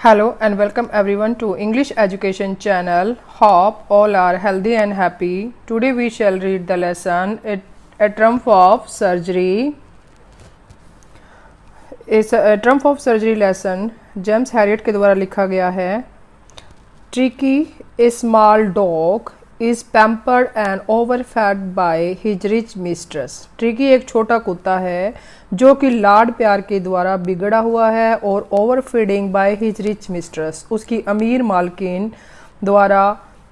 Hello and welcome everyone to English Education channel. Hope all are healthy and happy. Today we shall read the lesson A Trump of Surgery. इस Trump of surgery lesson James Herriot के द्वारा लिखा गया है. Tricki a small dog is pampered and overfed by his rich mistress. Tricki एक छोटा कुत्ता है जो कि लाड प्यार के द्वारा बिगड़ा हुआ है और ओवरफीडिंग बाय हिज रिच मिस्ट्रेस, उसकी अमीर मालकिन द्वारा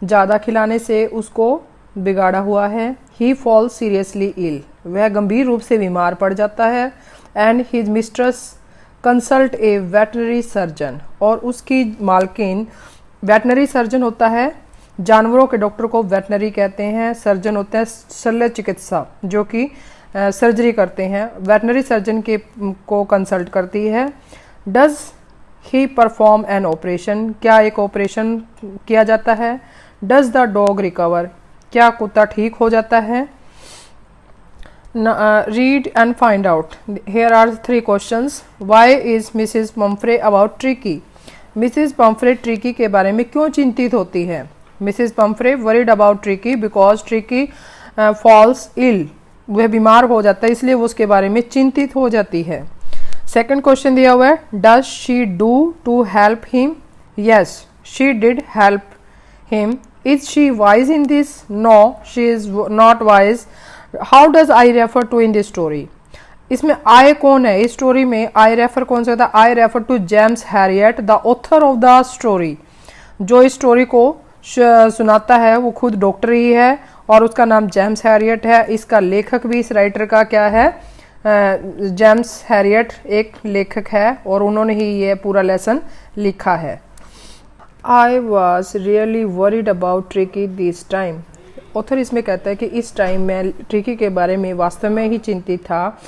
ज़्यादा खिलाने से उसको बिगाड़ा हुआ है. ही फॉल सीरियसली इल, वह गंभीर रूप से बीमार पड़ जाता है. And his mistress consult A veterinary surgeon, और उसकी मालकिन वेटनरी सर्जन होता है, जानवरों के डॉक्टर को वेटनरी कहते हैं. सर्जन होते हैं शल्य चिकित्सा जो कि सर्जरी करते हैं. वेटनरी सर्जन के को कंसल्ट करती है. Does he perform an operation, क्या एक ऑपरेशन किया जाता है. डज द डॉग रिकवर, क्या कुत्ता ठीक हो जाता है. Read and find out. Here are 3 questions. Why is Mrs. Pumphrey about Tricky? Mrs. Pumphrey Tricky के बारे में क्यों चिंतित होती है. Mrs. Pumphrey worried about Tricky because Tricky falls ill. वह बीमार हो जाता है इसलिए वो उसके बारे में चिंतित हो जाती है. Second question दिया हुआ है. Does she do to help him? Yes, she did help him. Is she wise in this? No, she is not wise. How does I refer to in this story. इसमें I कौन है इस story में. I refer कौन सा था. I refer to James Herriot, the author of the story. जो इस स्टोरी को सुनाता है वो खुद डॉक्टर ही है और उसका नाम जेम्स हैरियट है. इसका लेखक भी इस राइटर का क्या है, जेम्स हैरियट एक लेखक है और उन्होंने ही ये पूरा लेसन लिखा है. I was really worried about tricky this time. Author इसमें कहता है कि इस टाइम मैं ट्रिकी के बारे में वास्तव में ही चिंतित था.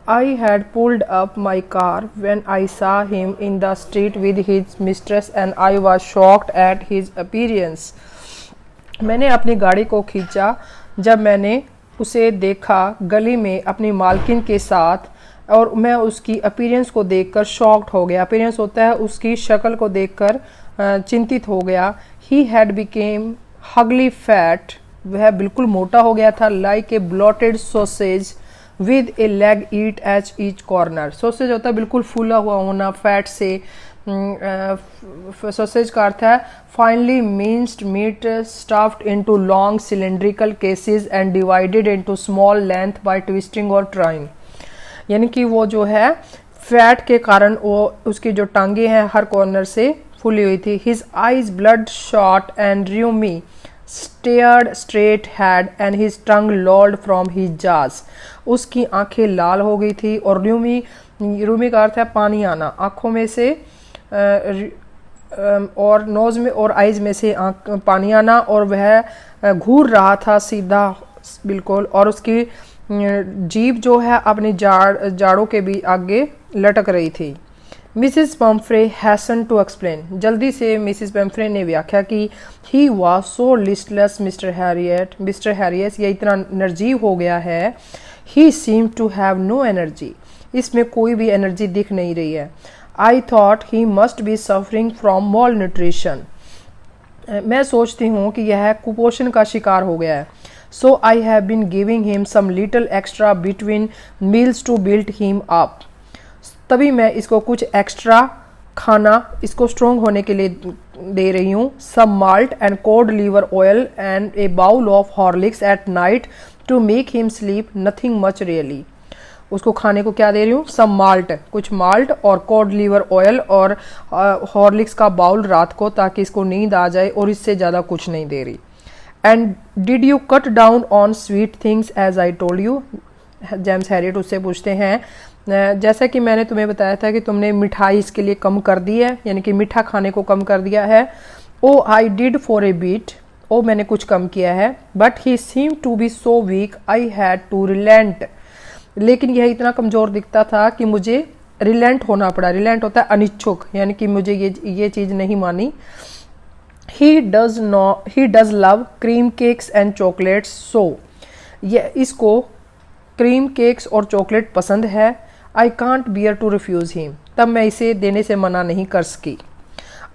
I had pulled up my car when I सा him in the street with his mistress and I was shocked at his appearance. मैंने अपनी गाड़ी को खींचा जब मैंने उसे देखा गली में अपनी मालकिन के साथ, और मैं उसकी अपीयरेंस को देखकर शॉक्ड हो गया. अपीयरेंस होता है उसकी शक्ल को देखकर चिंतित हो गया. He had became Hooghly fat, वह बिल्कुल मोटा हो गया था. Like a blotted sausage with A leg eat H each corner. Sausage होता है बिल्कुल फूला हुआ होना, फैट से. सॉसेज का अर्थ है finely minced meat stuffed into long cylindrical cases and divided into small length by twisting और ट्राइंग. यानी कि वो जो है फैट के कारण वो उसकी जो टांगे हैं हर कॉर्नर से फूली हुई थी. His eyes blood shot and rheumy stared straight ahead and his tongue lolled from his jaws. उसकी आंखें लाल हो गई थी और रूमी का अर्थ है पानी आना आंखों में से, और नोज में और आइज में से पानी आना, और वह घूर रहा था सीधा बिल्कुल, और उसकी जीभ जो है अपनी जाड़ों के भी आगे लटक रही थी. Mrs Pumphrey hasten to explain, जल्दी से मिसिस पम्फ्रे ने व्याख्या की. He was so listless mister Herriot, ये इतना निर्जीव हो गया है. He seem to have no energy, इसमें कोई भी एनर्जी दिख नहीं रही है. I thought he must be suffering from malnutrition, मैं सोचती हूँ कि यह कुपोषण का शिकार हो गया है. So I have been giving him some little extra between meals to build him up, तभी मैं इसको कुछ एक्स्ट्रा खाना इसको स्ट्रॉन्ग होने के लिए दे रही हूँ. Some malt and cod liver oil and a bowl of Horlicks at night to make him sleep, nothing much really. उसको खाने को क्या दे रही हूँ, सम माल्ट, कुछ माल्ट, और कोड लीवर ऑयल और हॉर्लिक्स का बाउल रात को, ताकि इसको नींद आ जाए, और इससे ज़्यादा कुछ नहीं दे रही. And did you cut down on sweet things as I told you. James Herriot उससे पूछते हैं जैसा कि मैंने तुम्हें बताया था कि तुमने मिठाई इसके लिए कम कर दी है, यानी कि मीठा खाने को कम कर दिया है. Oh I did for a bit, ओ मैंने कुछ कम किया है. But he seem to be so weak I had to relent, लेकिन यह इतना कमज़ोर दिखता था कि मुझे रिलेंट होना पड़ा. रिलेंट होता है अनिच्छुक, यानी कि मुझे ये चीज़ नहीं मानी. He does love cream cakes and chocolates, सो ये इसको क्रीम केक्स और चॉकलेट पसंद है. I can't bear to refuse him, तब मैं इसे देने से मना नहीं कर सकी.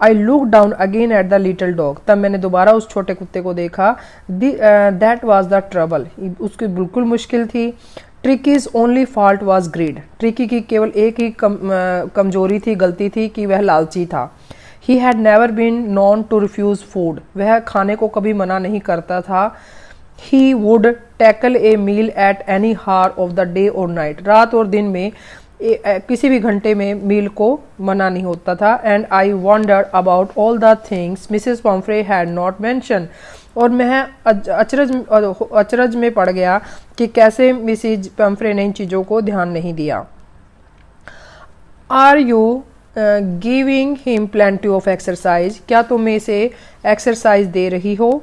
I look down again at the little dog, तब मैंने दोबारा उस छोटे कुत्ते को देखा। दैट वॉज द ट्रबल, उसकी बिल्कुल मुश्किल थी। Tricki's only fault was greed, Tricki की केवल एक ही कमजोरी थी, गलती थी कि वह लालची था। He had never been known to refuse food, वह खाने को कभी मना नहीं करता था। He would tackle a meal at any hour of the day और नाइट, रात और दिन में किसी भी घंटे में मील को मना नहीं होता था। And I wandered about all the things Mrs Pomfrey had not mention, और मैं अचरज में पड़ गया कि कैसे मिसेज पम्फ्रे ने इन चीज़ों को ध्यान नहीं दिया। Are you giving him plenty of exercise, क्या तुम इसे एक्सरसाइज दे रही हो?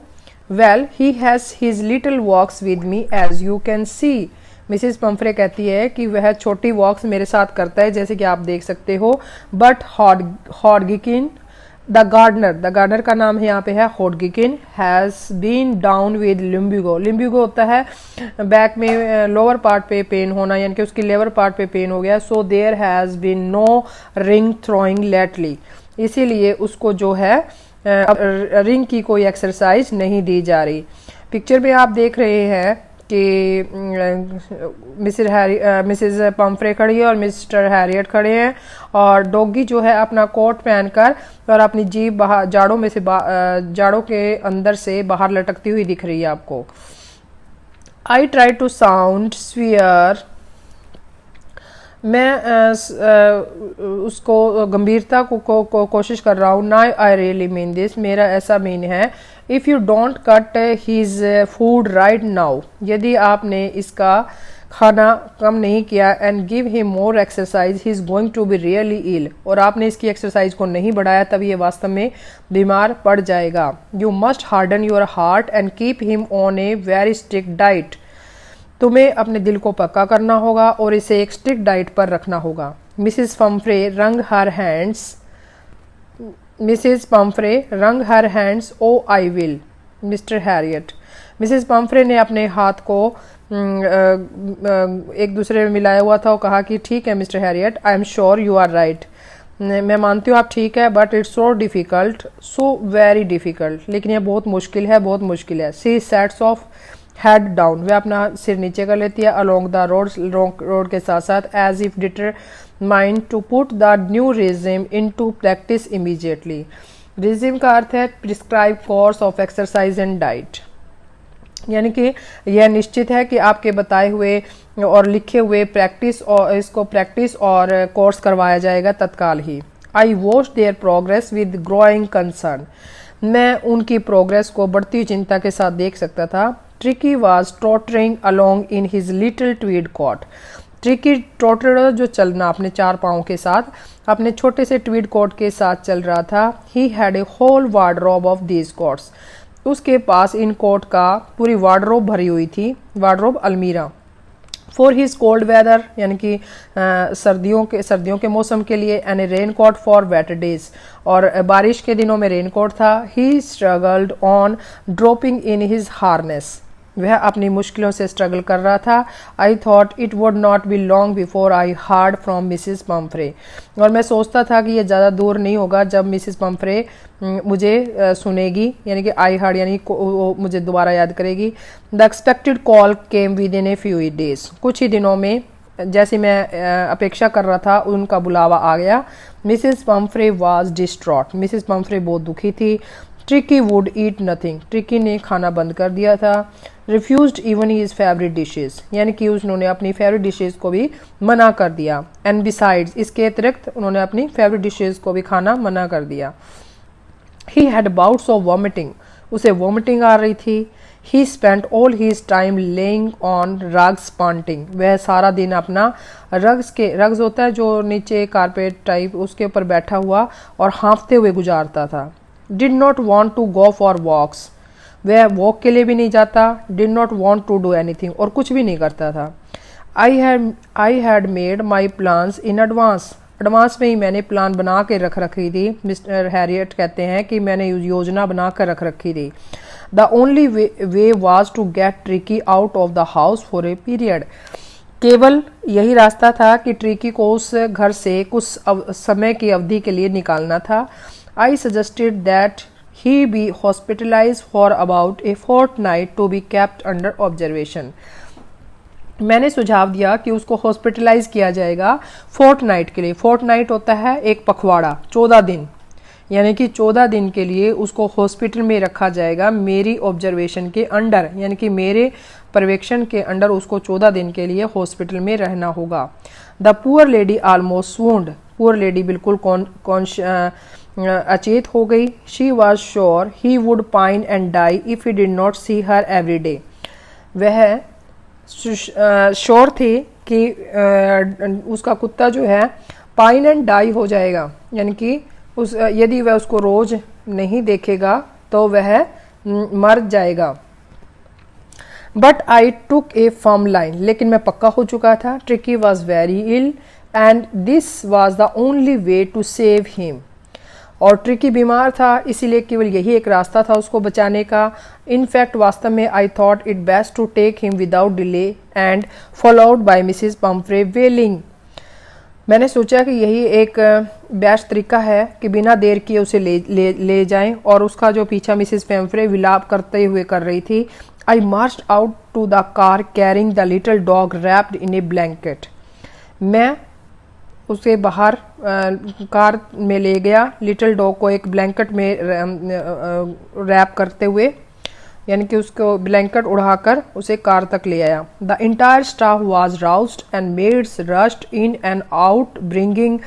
Well he has his little walks with me as you can see, Mrs Pumphrey कहती है कि वह छोटी वॉक्स मेरे साथ करता है जैसे कि आप देख सकते हो। बट हॉडगिकिन द गार्डनर का नाम है यहाँ पे है हॉडगिकिन, हैज़ बीन डाउन विद लिम्बिगो, लिम्बिगो होता है बैक में लोअर पार्ट पे पेन होना, यानी कि उसकी लेवर पार्ट पे पेन हो गया। So there has been no ring throwing lately, इसीलिए उसको जो है रिंग की कोई एक्सरसाइज नहीं दी जा रही। पिक्चर में आप देख रहे हैं कि मिसेस पम्फ्रे खड़ी है और मिस्टर हैरियट खड़े हैं, और डॉगी जो है अपना कोट पहनकर और अपनी जीभ बाहर जाड़ों के अंदर से बाहर लटकती हुई दिख रही है आपको। I try to sound severe, मैं उसको गंभीरता को कोशिश कर रहा हूँ। ना आई रियली मीन दिस, मेरा ऐसा मीन है। If you don't cut his food right now, यदि आपने इसका खाना कम नहीं किया, and give him more exercise he is going to be really ill, और आपने इसकी एक्सरसाइज को नहीं बढ़ाया तब ये वास्तव में बीमार पड़ जाएगा। You must harden your heart and keep him on a very strict diet, तुम्हें अपने दिल को पक्का करना होगा और इसे एक स्ट्रिक्ट डाइट पर रखना होगा। Mrs Pumphrey wrung her hands, oh I will Mr Herriot, Mrs Pumphrey ने अपने हाथ को एक दूसरे में मिलाया हुआ था और कहा कि ठीक है Mr Herriot, I am sure you are right, मैं मानती हूँ आप ठीक है, but it's so difficult, so very difficult, लेकिन यह बहुत मुश्किल है, बहुत मुश्किल है। She sets off head down, वह अपना सिर नीचे कर लेती है, अलोंग द रोड के साथ साथ, as if determined to put the new regime into practice immediately. Regime का अर्थ है prescribed course of exercise and diet, यानी कि यह निश्चित है कि आपके बताए हुए और लिखे हुए प्रैक्टिस और कोर्स करवाया जाएगा तत्काल ही। I watch their progress with growing concern, मैं उनकी प्रोग्रेस को बढ़ती हुई चिंता के साथ देख सकता था। Tricki was tottering along in his little tweed coat, Tricki totter जो चलना अपने चार पाँव के साथ अपने छोटे से ट्वीड कोट के साथ चल रहा था। He had a whole wardrobe of these coats, उसके पास इन कोट का पूरी वार्डरोब भरी हुई थी, वार्डरोब अलमीरा। फॉर हिज कोल्ड वेदर, यानी कि सर्दियों के मौसम के लिए, and a raincoat for wet days, और बारिश के दिनों में रेन कोट था। He struggled on dropping in his harness, वह अपनी मुश्किलों से स्ट्रगल कर रहा था। I thought it would not be long before I heard from Mrs Pumphrey, और मैं सोचता था कि यह ज़्यादा दूर नहीं होगा जब मिसिस पम्फ्रे मुझे सुनेगी, यानी कि आई हार्ड यानी मुझे दोबारा याद करेगी। The expected call came with in a few days, कुछ ही दिनों में जैसे मैं अपेक्षा कर रहा था उनका बुलावा आ गया। Mrs Pomfrey was distraught, Mrs Pomfrey बहुत दुखी थी। Tricky would eat nothing, tricky ने खाना बंद कर दिया था। Refused even his favourite dishes, यानी कि उन्होंने अपनी फेवरेट डिशेज को भी मना कर दिया। एंड बिसाइड्स, इसके अतिरिक्त उन्होंने अपनी फेवरेट डिशेज को भी खाना मना कर दिया। He had bouts of vomiting, उसे वॉमिटिंग आ रही थी। He spent all his time lying on rugs panting, वह सारा दिन अपना रग्स होता है जो नीचे कारपेट टाइप, उसके ऊपर बैठा हुआ और हाँफते हुए गुजारता था। Did not want to go for walks, वह वॉक के लिए भी नहीं जाता। Did not want to do anything, और कुछ भी नहीं करता था। I had made my plans in advance में ही मैंने प्लान बना के रख रखी थी। मिस्टर हैरियट कहते हैं कि मैंने योजना बना कर रख रखी थी। The only way was to get Tricki out of the house for a period, केवल यही रास्ता था कि ट्रिकी को उस घर से कुछ समय की अवधि के लिए निकालना था। I suggested that he be hospitalized for about a fortnight to be kept under observation. मैंने सुझाव दिया कि उसको हॉस्पिटलाइज किया जाएगा फोर्टनाइट के लिए। फोर्टनाइट होता है एक पखवाड़ा, 14 दिन, यानी कि 14 दिन के लिए उसको हॉस्पिटल में रखा जाएगा मेरी ऑब्जर्वेशन के अंडर, यानी कि मेरे पर्यवेक्षण के अंडर उसको 14 दिन के लिए हॉस्पिटल में रहना होगा। The poor lady almost swooned, poor lady बिल्कुल अचेत हो गई। She was sure he would pine and die if he did not see her every day, वह श्योर थी कि उसका कुत्ता जो है पाइन एंड डाई हो जाएगा, यानी कि यदि वह उसको रोज नहीं देखेगा तो वह मर जाएगा। But I took a firm line, लेकिन मैं पक्का हो चुका था। Tricki was very ill and this was the only way to save him, और ट्रिकी बीमार था, इसीलिए केवल यही एक रास्ता था उसको बचाने का। इनफैक्ट वास्तव में I thought it best to take him without delay and followed by Mrs Pumphrey wailing, मैंने सोचा कि यही एक बेस्ट तरीका है कि बिना देर किए उसे ले जाएं, और उसका जो पीछा मिसिज पम्फ्रे विलाप करते हुए कर रही थी। I marched out to the car carrying the little dog wrapped in a blanket, मैं उसे बाहर कार में ले गया, लिटिल डॉग को एक ब्लैंकेट में रैप करते हुए, यानी कि उसको ब्लैंकेट उड़ाकर उसे कार तक ले आया। The entire staff was roused and maids rushed in and out bringing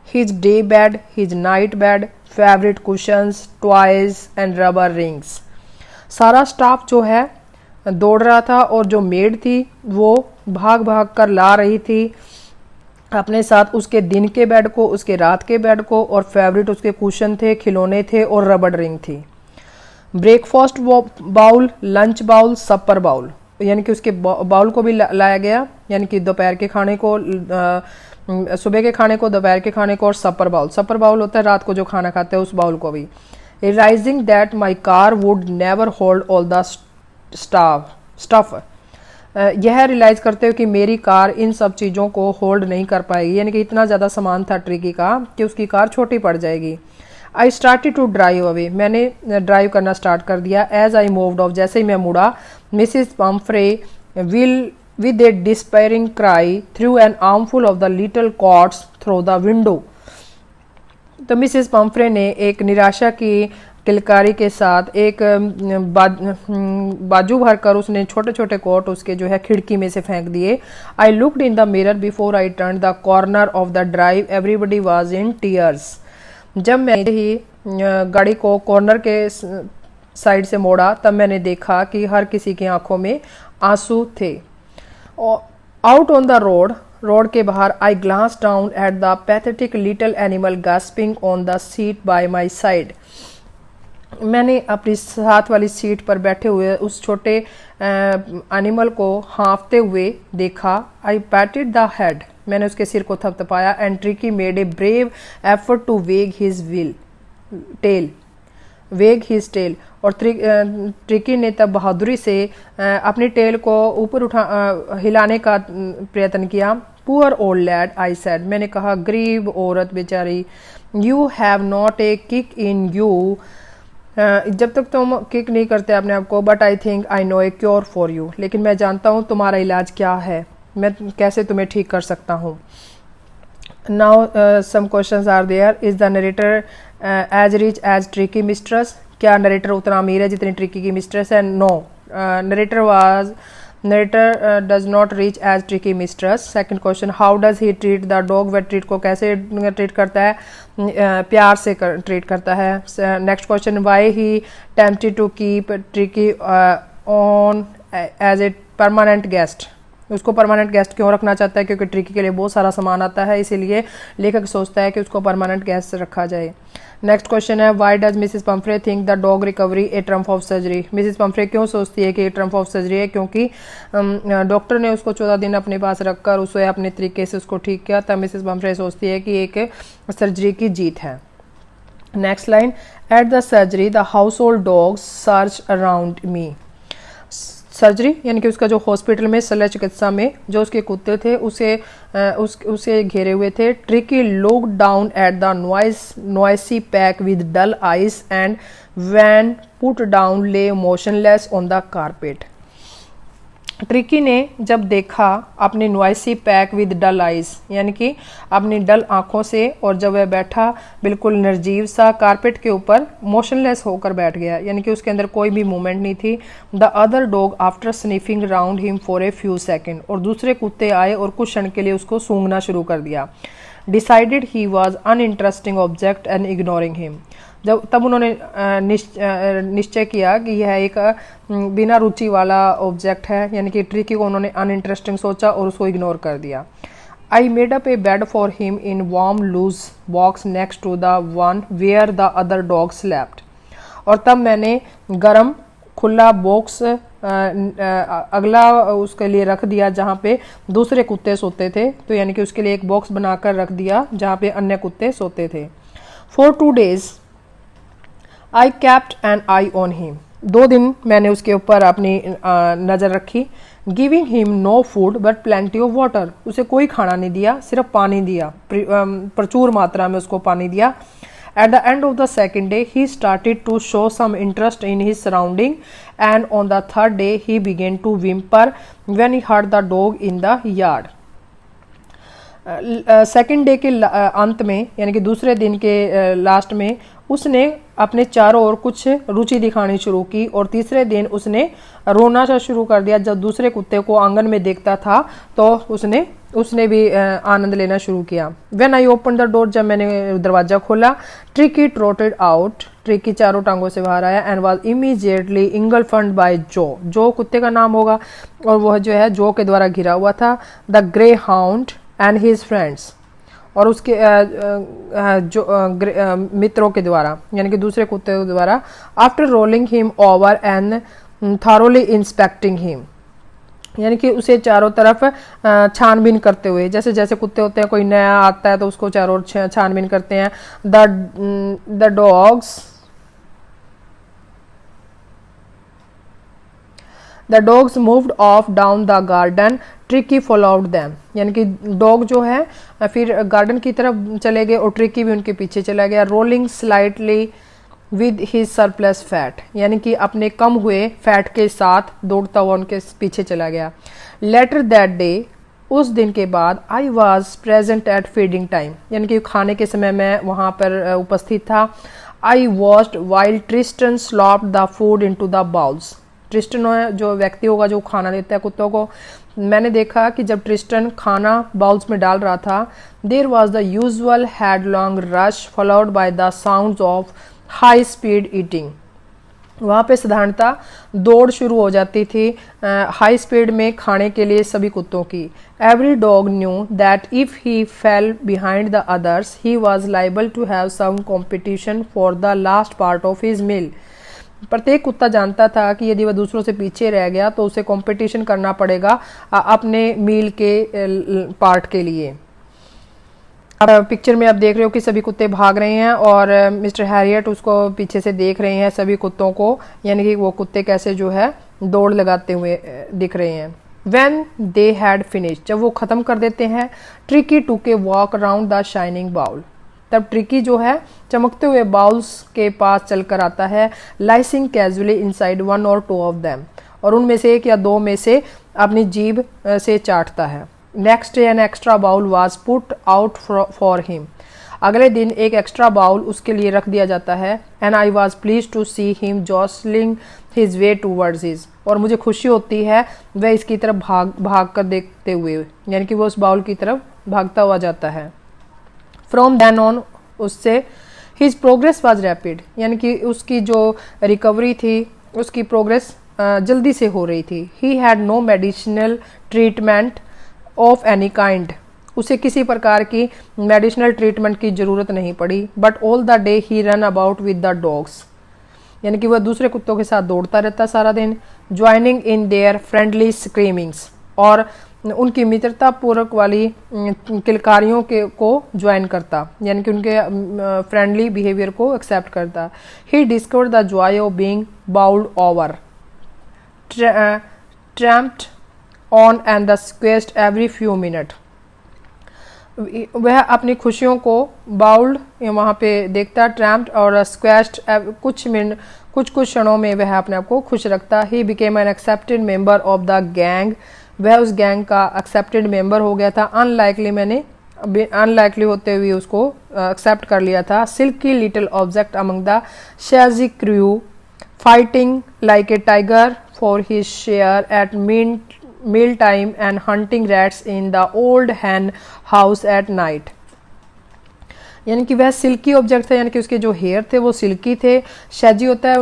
his day bed, his night bed, favourite cushions, toys and rubber rings. सारा स्टाफ जो है दौड़ रहा था, और जो मेड थी वो भाग भाग कर ला रही थी अपने साथ उसके दिन के बेड को, उसके रात के बेड को, और फेवरेट उसके कुशन थे, खिलौने थे और रबड़ रिंग थी। ब्रेकफास्ट बाउल, लंच बाउल, सपर बाउल, यानी कि उसके बाउल को भी लाया गया, यानी कि दोपहर के खाने को, सुबह के खाने को, दोपहर के खाने को, और सपर बाउल, सपर बाउल होता है रात को जो खाना खाते हैं उस बाउल को भी। Realizing that my car would never hold all the stuff, यह रियलाइज करते हुए कि मेरी कार इन सब चीज़ों को होल्ड नहीं कर पाएगी, यानी कि इतना ज़्यादा सामान था ट्रिकी का कि उसकी कार छोटी पड़ जाएगी। I started to drive away, मैंने ड्राइव करना स्टार्ट कर दिया। एज आई मूव्ड ऑफ, जैसे ही मैं मुड़ा, Mrs Pumphrey with a despairing cry threw an armful of the little coats through the window, तो मिसिज पम्फ्रे ने एक निराशा की किलकारी के साथ एक बाजू भरकर उसने छोटे छोटे कोट उसके जो है खिड़की में से फेंक दिए। I looked in the mirror before I turn the corner of the drive, everybody was in tears, जब मैं ही गाड़ी को कॉर्नर के साइड से मोड़ा तब मैंने देखा कि हर किसी की आंखों में आंसू थे। आउट ऑन द रोड के बाहर I glanced down at the pathetic little animal gasping on the seat by my side, मैंने अपनी साथ वाली सीट पर बैठे हुए उस छोटे एनिमल को हाँफते हुए देखा। आई पैटेड द हेड, मैंने उसके सिर को थपथपाया। And Tricki made a brave effort to wag his tail, और ट्रिकी ने तब बहादुरी से अपनी टेल को ऊपर हिलाने का प्रयत्न किया। Poor old lad, I said, मैंने कहा गरीब औरत बेचारी, you have not a kick in you, जब तक तुम किक नहीं करते अपने आप को, but I think I know a cure for you, लेकिन मैं जानता हूँ तुम्हारा इलाज क्या है, मैं कैसे तुम्हें ठीक कर सकता हूँ। Now some questions are there. Is the narrator as rich as Tricki mistress, क्या नरेटर उतना अमीर है जितनी ट्रिकी की मिस्ट्रेस है? No, narrator does not rich as Tricki mistress. Second question, how does he treat the dog, वह treat को कैसे ट्रीट करता है? प्यार से ट्रीट करता है। Next question, why he tempted to keep Tricky on as a permanent guest, उसको परमानेंट गेस्ट क्यों रखना चाहता है? क्योंकि ट्रिकी के लिए बहुत सारा सामान आता है, इसीलिए लेखक सोचता है कि उसको परमानेंट गेस्ट रखा जाए। नेक्स्ट क्वेश्चन है, why does Mrs Pomfrey think the dog recovery A triumph of surgery, Mrs Pomfrey क्यों सोचती है कि ये ट्रम्प ऑफ सर्जरी है? क्योंकि डॉक्टर ने उसको 14 दिन अपने पास रखकर उसे अपने तरीके से उसको ठीक किया, तब मिसिस पम्फ्रे सोचती है कि एक सर्जरी की जीत है। Next line, at the surgery the house hold dogs search around me, surgery, यानी कि उसका जो हॉस्पिटल में शल्य चिकित्सा में जो उसके कुत्ते थे उसे घेरे हुए थे। Tricki look down at the noisy pack with dull eyes and when put down lay motionless on the carpet. Tricki ने जब देखा अपनी noisy pack with dull eyes, यानी कि अपनी डल आंखों से, और जब वह बैठा बिल्कुल निर्जीव सा कारपेट के ऊपर मोशनलेस होकर बैठ गया, यानी कि उसके अंदर कोई भी मूवमेंट नहीं थी। The other dog after sniffing round him for a few second, और दूसरे कुत्ते आए और कुछ क्षण के लिए उसको सूंघना शुरू कर दिया। Decided he was uninteresting object and ignoring him, तब उन्होंने निश्चय किया कि यह एक बिना रुचि वाला ऑब्जेक्ट है, यानी कि ट्रिकी को उन्होंने अनइंटरेस्टिंग सोचा और उसको इग्नोर कर दिया। I made up a bed for him in warm loose box next to the one where the other dog slept, और तब मैंने गरम खुला बॉक्स अगला उसके लिए रख दिया जहाँ पे दूसरे कुत्ते सोते थे, तो यानी कि उसके लिए एक बॉक्स बनाकर रख दिया जहाँ पे अन्य कुत्ते सोते थे। For 2 days I kept an eye on him, 2 दिन मैंने उसके ऊपर अपनी नज़र रखी। Giving him no food but plenty of water, उसे कोई खाना नहीं दिया, सिर्फ पानी दिया, प्रचुर मात्रा में उसको पानी दिया। At the end of the second day he started to show some interest in his surrounding and on the third day he began to whimper when he heard the dog in the yard. Second day के अंत में, यानी कि दूसरे दिन के last में, उसने अपने चारों ओर कुछ रुचि दिखानी शुरू की, और तीसरे दिन उसने रोना सा शुरू कर दिया। जब दूसरे कुत्ते को आंगन में देखता था तो उसने भी आनंद लेना शुरू किया। When I open the door, जब मैंने दरवाजा खोला, ट्रिकी ट्रोटेड आउट, ट्रिकी चारों टांगों से बाहर आया, एंड वाज इमीडिएटली इंगल्फड बाय जो कुत्ते का नाम होगा, और वह जो है जो के द्वारा घिरा हुआ था, the grey hound and his friends, और उसके मित्रों के द्वारा, यानी कि दूसरे कुत्ते के द्वारा। After rolling him over and thoroughly inspecting him, यानी कि उसे चारों तरफ छानबीन करते हुए, जैसे जैसे कुत्ते होते हैं, कोई नया आता है तो उसको चारों ओर छानबीन करते हैं। The dogs moved of down the garden, tricky followed them, यानी कि डॉग जो है फिर गार्डन की तरफ चले गए और ट्रिकी भी उनके पीछे चला गया। Rolling slightly with his surplus fat, यानी कि अपने कम हुए फैट के साथ दौड़ता हुआ उनके पीछे चला गया। लेटर दैट डे, उस दिन के बाद, I was present at feeding time, यानी कि खाने के समय मैं वहाँ पर उपस्थित था। I watched while Tristan slopped the food into the bowls, Tristan जो व्यक्ति होगा जो खाना देता है कुत्तों को, मैंने देखा कि जब ट्रिस्टन खाना बाउल्स में डाल रहा था, there was the usual headlong rush followed by the sounds of high speed eating, वहाँ पे साधारणतः दौड़ शुरू हो जाती थी हाई स्पीड में खाने के लिए सभी कुत्तों की। Every dog knew that if he fell behind the others he was liable to have some competition for the last part of his meal, प्रत्येक कुत्ता जानता था कि यदि वह दूसरों से पीछे रह गया तो उसे कंपटीशन करना पड़ेगा अपने मील के पार्ट के लिए। अब पिक्चर में आप देख रहे हो कि सभी कुत्ते भाग रहे हैं और मिस्टर हैरियट उसको पीछे से देख रहे हैं सभी कुत्तों को, यानी कि वो कुत्ते कैसे जो है दौड़ लगाते हुए दिख रहे हैं। When they had finished, जब वो ख़त्म कर देते हैं, Tricky took a walk around the shining bowl, तब ट्रिकी जो है चमकते हुए बाउल्स के पास चलकर आता है। Licking casually inside 1 or 2 of them, और उनमें से 1 या 2 में से अपनी जीभ से चाटता है। Next day an extra bowl was put out for him, अगले दिन एक एक्स्ट्रा बाउल उसके लिए रख दिया जाता है। And I was pleased to see him jostling his way towards his, और मुझे खुशी होती है वह इसकी तरफ भाग कर देखते हुए, यानी कि वो उस बाउल की तरफ भागता हुआ जाता है। फ्रॉम देन ऑन, उससे हिज प्रोग्रेस वाज रैपिड, यानी कि उसकी जो रिकवरी थी उसकी प्रोग्रेस जल्दी से हो रही थी। He had no medicinal treatment of any kind, उसे किसी प्रकार की मेडिसिनल ट्रीटमेंट की जरूरत नहीं पड़ी। But all the day he run about with the dogs, यानी कि वह दूसरे कुत्तों के साथ दौड़ता रहता सारा दिन। ज्वाइनिंग इन देयर फ्रेंडली स्क्रीमिंग्स, और उनकी मित्रता पूर्वक वाली किलकारियों के को ज्वाइन करता, यानी कि उनके फ्रेंडली बिहेवियर को एक्सेप्ट करता। He discovered the joy of being bowled over, tramped on and the squeezed every few minutes. वह अपनी खुशियों को बाउल्ड वहाँ पे देखता, ट्रैम्प्ड और स्क्वैश्ड, कुछ क्षणों में वह अपने आप को खुश रखता. He became an accepted member of the gang. वह उस गैंग का एक्सेप्टेड मेंबर हो गया था. अनलाइकली होते हुए उसको एक्सेप्ट कर लिया था. Silky little object among the शेजी crew, fighting like a tiger for his share at meal time and hunting rats in the old hen house at night. यानी कि वह सिल्की ऑब्जेक्ट था, यानी कि उसके जो हेयर थे वो सिल्की थे. शेजी होता है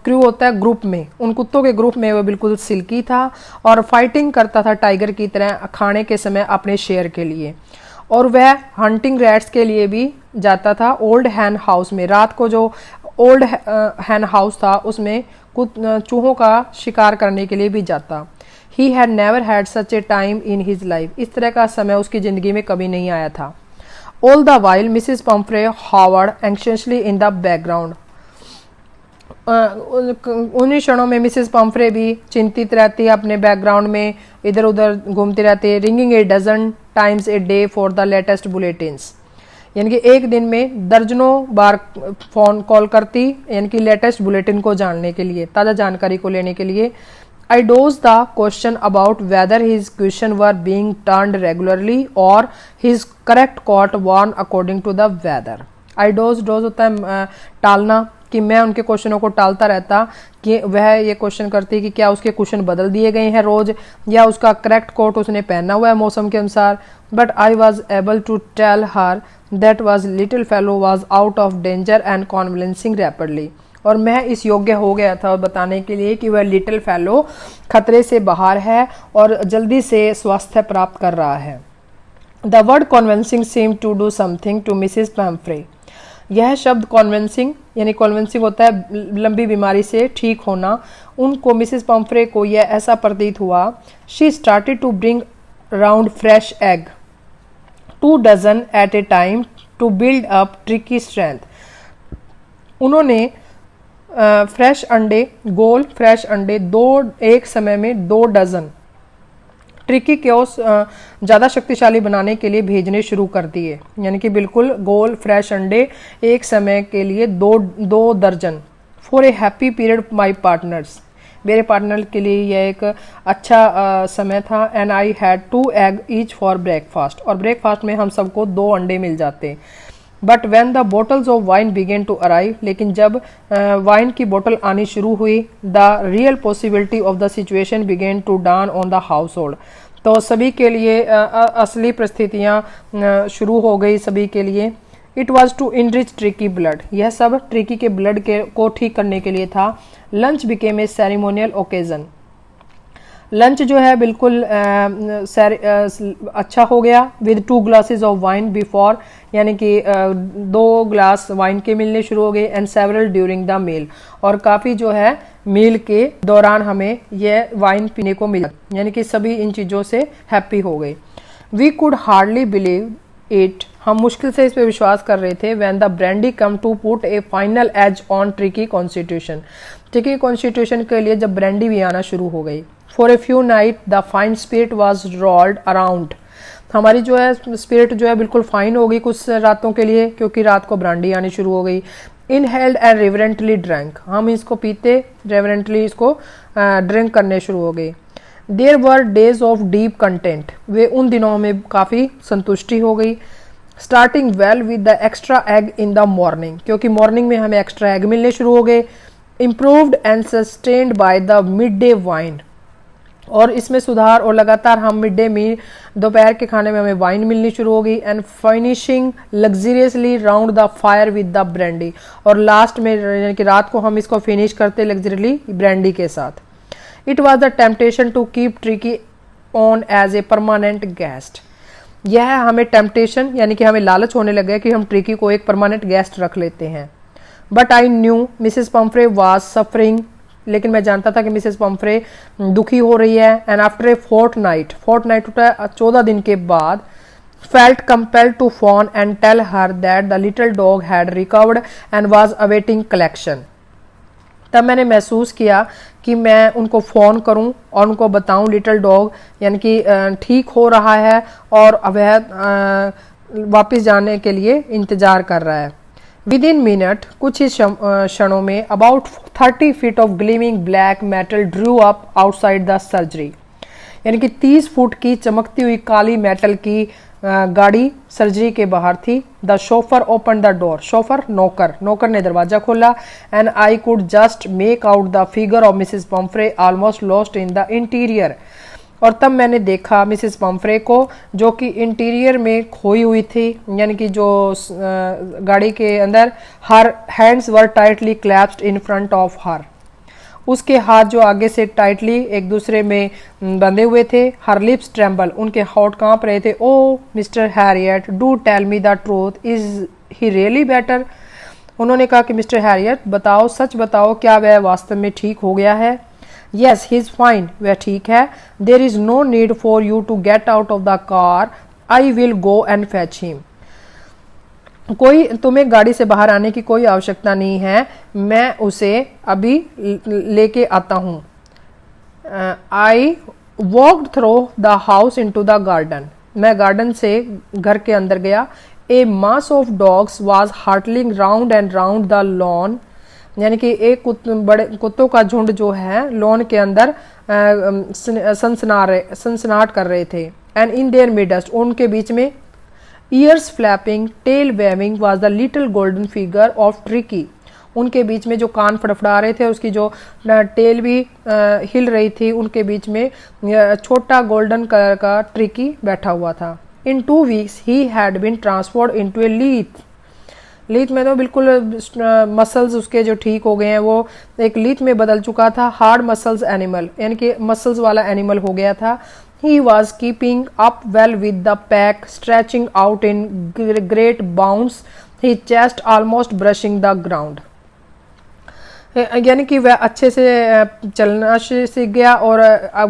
क्रू होता है ग्रुप में, उन कुत्तों के ग्रुप में वो बिल्कुल सिल्की था और फाइटिंग करता था टाइगर की तरह खाने के समय अपने शेयर के लिए. और वह हंटिंग रैट्स के लिए भी जाता था ओल्ड हैन हाउस में. रात को जो ओल्ड हैन हाउस था उसमें चूहों का शिकार करने के लिए भी जाता. He had never had such a time in his life. इस तरह का समय उसकी ज़िंदगी में कभी नहीं आया था. All the while, Mrs. Pumphrey hovered anxiously in the background. उन्हीं क्षणों में मिसेस पम्फ्रे भी चिंतित रहती है, अपने बैकग्राउंड में इधर उधर घूमती रहती है. Ringing a dozen times a day for the latest bulletins. यानी कि एक दिन में दर्जनों बार फ़ोन कॉल करती, यानी कि लेटेस्ट बुलेटिन को जानने के लिए, ताज़ा जानकारी को लेने के लिए. I dodged the question about whether his questions were being turned regularly or his correct court one according to the weather. I dodge होता है टालना, कि मैं उनके क्वेश्चनों को टालता रहता कि वह ये क्वेश्चन करती कि क्या उसके क्वेश्चन बदल दिए गए हैं रोज या उसका करेक्ट कोट उसने पहना हुआ है मौसम के अनुसार. But I was able to tell her that was little fellow was out of danger and convalescing rapidly. और मैं इस योग्य हो गया था बताने के लिए कि वह लिटिल फेलो खतरे से बाहर है और जल्दी से स्वास्थ्य प्राप्त कर रहा है. The word convalescing seem to do something to Mrs Pumphrey. यह शब्द कॉन्वेंसिंग, यानी कॉन्वेंसिंग होता है लंबी बीमारी से ठीक होना, उनको मिसिस पम्फ्रे को यह ऐसा प्रतीत हुआ. She started to bring round fresh egg 2 dozen at a time to build up Tricky strength. उन्होंने फ्रेश अंडे, गोल फ्रेश अंडे एक समय में 2 डजन ट्रिकी क्योस ज़्यादा शक्तिशाली बनाने के लिए भेजने शुरू कर दिए. यानी कि बिल्कुल गोल फ्रेश अंडे एक समय के लिए 2 दर्जन. For a happy period my partners. मेरे पार्टनर के लिए यह एक अच्छा समय था. And I had 2 egg each for breakfast. और ब्रेकफास्ट में हम सबको 2 अंडे मिल जाते. But when the bottles of wine began to arrive. लेकिन जब वाइन की बोतल आनी शुरू हुई, the real possibility of the situation began to down on the household. तो सभी के लिए असली परिस्थितियाँ शुरू हो गई सभी के लिए. It was to enrich Tricky blood. यह सब ट्रिकी के ब्लड को ठीक करने के लिए था. Lunch became a ceremonial occasion. Lunch जो है बिल्कुल अच्छा हो गया. With 2 glasses of wine before. यानी कि 2 ग्लास वाइन के मिलने शुरू हो गए. And several during the meal. और काफ़ी जो है मील के दौरान हमें यह वाइन पीने को मिला. यानी कि सभी इन चीज़ों से हैप्पी हो गए. We could hardly believe it. हम मुश्किल से इस पर विश्वास कर रहे थे. When the brandy come to put a final edge on Tricky constitution. Tricky constitution के लिए जब ब्रांडी भी आना शुरू हो गई. For a few night the fine spirit was rolled around. हमारी जो है स्पिरिट जो है बिल्कुल फाइन हो गई कुछ रातों के लिए, क्योंकि रात को ब्रांडी आनी शुरू हो गई. Inhaled and reverently drank. हम इसको पीते, रेवरेंटली इसको ड्रिंक करने शुरू हो गए. There were days of deep content. वे उन दिनों में काफ़ी संतुष्टि हो गई. Starting well with the extra egg in the morning. क्योंकि मॉर्निंग में हमें एक्स्ट्रा एग मिलने शुरू हो गए. Improved and sustained by the mid day wine. और इसमें सुधार और लगातार हम मिड डे मील दोपहर के खाने में हमें वाइन मिलनी शुरू हो गई. And finishing luxuriously round the fire with the brandy. और लास्ट में यानी कि रात को हम इसको फिनिश करते लग्जरीली ब्रांडी के साथ. It was the temptation to keep Tricky on as a permanent guest. यह हमें टेम्पटेशन यानी कि हमें लालच होने लग गया कि हम ट्रिकी को एक परमानेंट गेस्ट रख लेते हैं. But I knew Mrs Pomfrey was suffering. लेकिन मैं जानता था कि मिसेस पम्फ्रे दुखी हो रही है. एंड आफ्टर ए फोर्टनाइट होता है 14 दिन के बाद, felt compelled to phone and tell her that the little dog had recovered and was awaiting collection. तब मैंने महसूस किया कि मैं उनको फ़ोन करूं और उनको बताऊं लिटिल डॉग यानी कि ठीक हो रहा है और वह वापस जाने के लिए इंतज़ार कर रहा है। विद इन मिनट, कुछ ही क्षणों में, about 30 feet of gleaming black metal Drew up outside the surgery, यानी कि 30 फुट की चमकती हुई काली मेटल की गाड़ी सर्जरी के बाहर थी। The chauffeur open the door, chauffeur नौकर ने दरवाजा खोला। And I could just make out the figure of Mrs Pomfrey almost lost in the interior, और तब मैंने देखा मिसिस पम्फ्रे को जो कि इंटीरियर में खोई हुई थी, यानी कि जो गाड़ी के अंदर। Her hands were tightly clasped in front of her, उसके हाथ जो आगे से टाइटली एक दूसरे में बंधे हुए थे। हर लिप्स ट्रेम्बल, उनके होंठ कांप रहे थे। Oh Mr Herriot, do tell me the truth, is he really better? उन्होंने कहा कि मिस्टर हैरियट बताओ, सच बताओ, क्या वह वास्तव में ठीक हो गया है? Yes, he is fine, वह ठीक है। There is no need for you to get out of the car, I will go and fetch him. तुम्हें गाड़ी से बाहर आने की कोई आवश्यकता नहीं है, मैं उसे अभी लेके आता हूँ। I walked through the house into the garden, मैं गार्डन से घर के अंदर गया। A mass of dogs was hurtling round and round the lawn, यानी कि एक बड़े कुत्तों का झुंड जो है लॉन के अंदर सनसनाहट कर रहे थे। एंड इन देयर मिडस्ट, उनके बीच में, ears flapping tail waving was the little golden figure of Tricky, उनके बीच में जो कान फड़फड़ा रहे थे, उसकी जो टेल भी हिल रही थी, उनके बीच में छोटा गोल्डन कलर का ट्रिकी बैठा हुआ था। In 2 weeks he had been transformed into a lithe में तो बिल्कुल मसल्स उसके जो ठीक हो गए हैं, वो एक लीथ में बदल चुका था। हार्ड मसल्स एनिमल, यानी कि मसल्स वाला एनिमल हो गया था। He was keeping up well with the pack, stretching out in great bounds, he chest almost brushing the ground, यानी कि वह अच्छे से चलना सीख गया और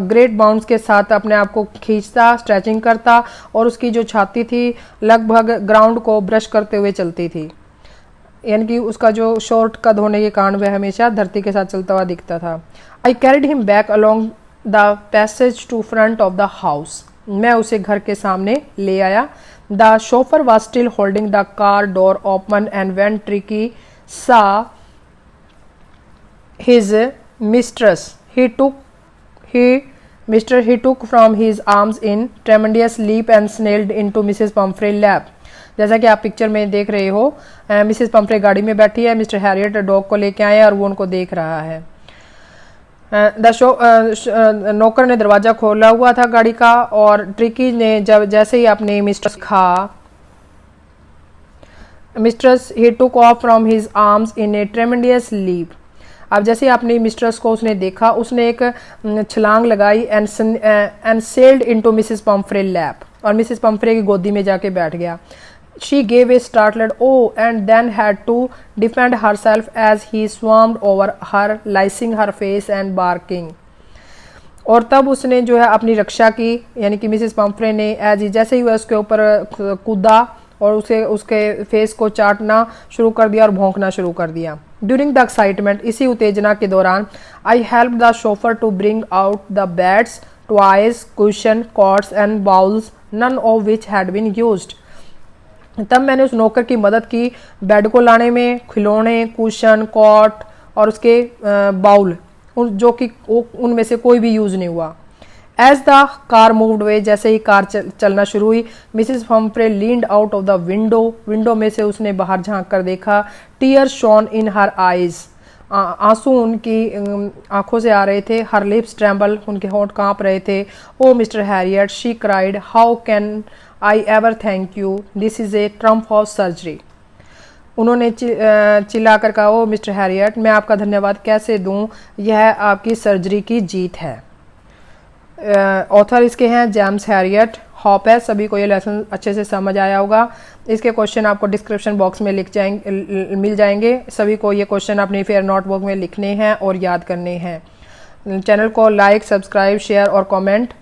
ग्रेट बाउंड्स के साथ अपने आप को खींचता, स्ट्रेचिंग करता, और उसकी जो छाती थी लगभग ग्राउंड को ब्रश करते हुए चलती थी, यानी कि उसका जो शॉर्ट कद होने के कारण वह हमेशा धरती के साथ चलता हुआ दिखता था। I carried him back along the passage to front of the house, मैं उसे घर के सामने ले आया। The chauffeur was still holding the car door open and when Tricki saw his mistress, he took from his arms in tremendous leap and snelled into Mrs. Pumphrey lap. जैसा कि आप पिक्चर में देख रहे हो, मिसेस पम्फ्रे गाड़ी में बैठी है, मिस्टर हैरियट डॉग को लेके आए और वो उनको देख रहा है। नौकर ने दरवाजा खोला हुआ था गाड़ी का, और ट्रिकी ने जैसे ही अपनी mistress he took off from his arms in a tremendous leap. अब जैसे अपनी मिस्ट्रेस को उसने देखा, उसने एक छलांग लगाई and sailed into Mrs Pumphrey lap, और मिसेस पम्फ्रे की गोदी में जाके बैठ गया। She gave a startled oh and then had to defend herself as he swarmed over her, licking her face and barking, और तब उसने जो है अपनी रक्षा की, यानी कि मिसेस पम्फ्रे ने जैसे ही वह उसके ऊपर कूदा और उसके फेस को चाटना शुरू कर दिया और भौंकना शुरू कर दिया। ड्यूरिंग द एक्साइटमेंट, इसी उत्तेजना के दौरान, I help the chauffeur to bring out the beds, toys, cushion, cots and bowls, none of which had been used. तब मैंने उस नौकर की मदद की बेड को लाने में, खिलौने, कुशन, कॉट और उसके बाउल, जो कि उनमें से कोई भी यूज नहीं हुआ। As the car moved away, जैसे ही कार चलना शुरू हुई, Mrs Pumphrey leaned out of the window में से उसने बाहर झांक कर देखा। Tears shone in her eyes, आंसू उनकी आंखों से आ रहे थे। हर लिप्स ट्रेम्बल, उनके होंठ कांप रहे थे। Oh Mr Herriot, she cried, how can I ever thank you, this is a triumph of surgery. उन्होंने चिल्लाकर कहा, ओ मिस्टर हैरियट, मैं आपका धन्यवाद कैसे दूं, यह आपकी सर्जरी की जीत है। ऑथर इसके हैं जेम्स हैरियट। होप है सभी को ये लेसन अच्छे से समझ आया होगा। इसके क्वेश्चन आपको डिस्क्रिप्शन बॉक्स में मिल जाएंगे। सभी को ये क्वेश्चन अपनी फेयर नोटबुक में लिखने हैं और याद करने हैं। चैनल को लाइक, सब्सक्राइब, शेयर और कमेंट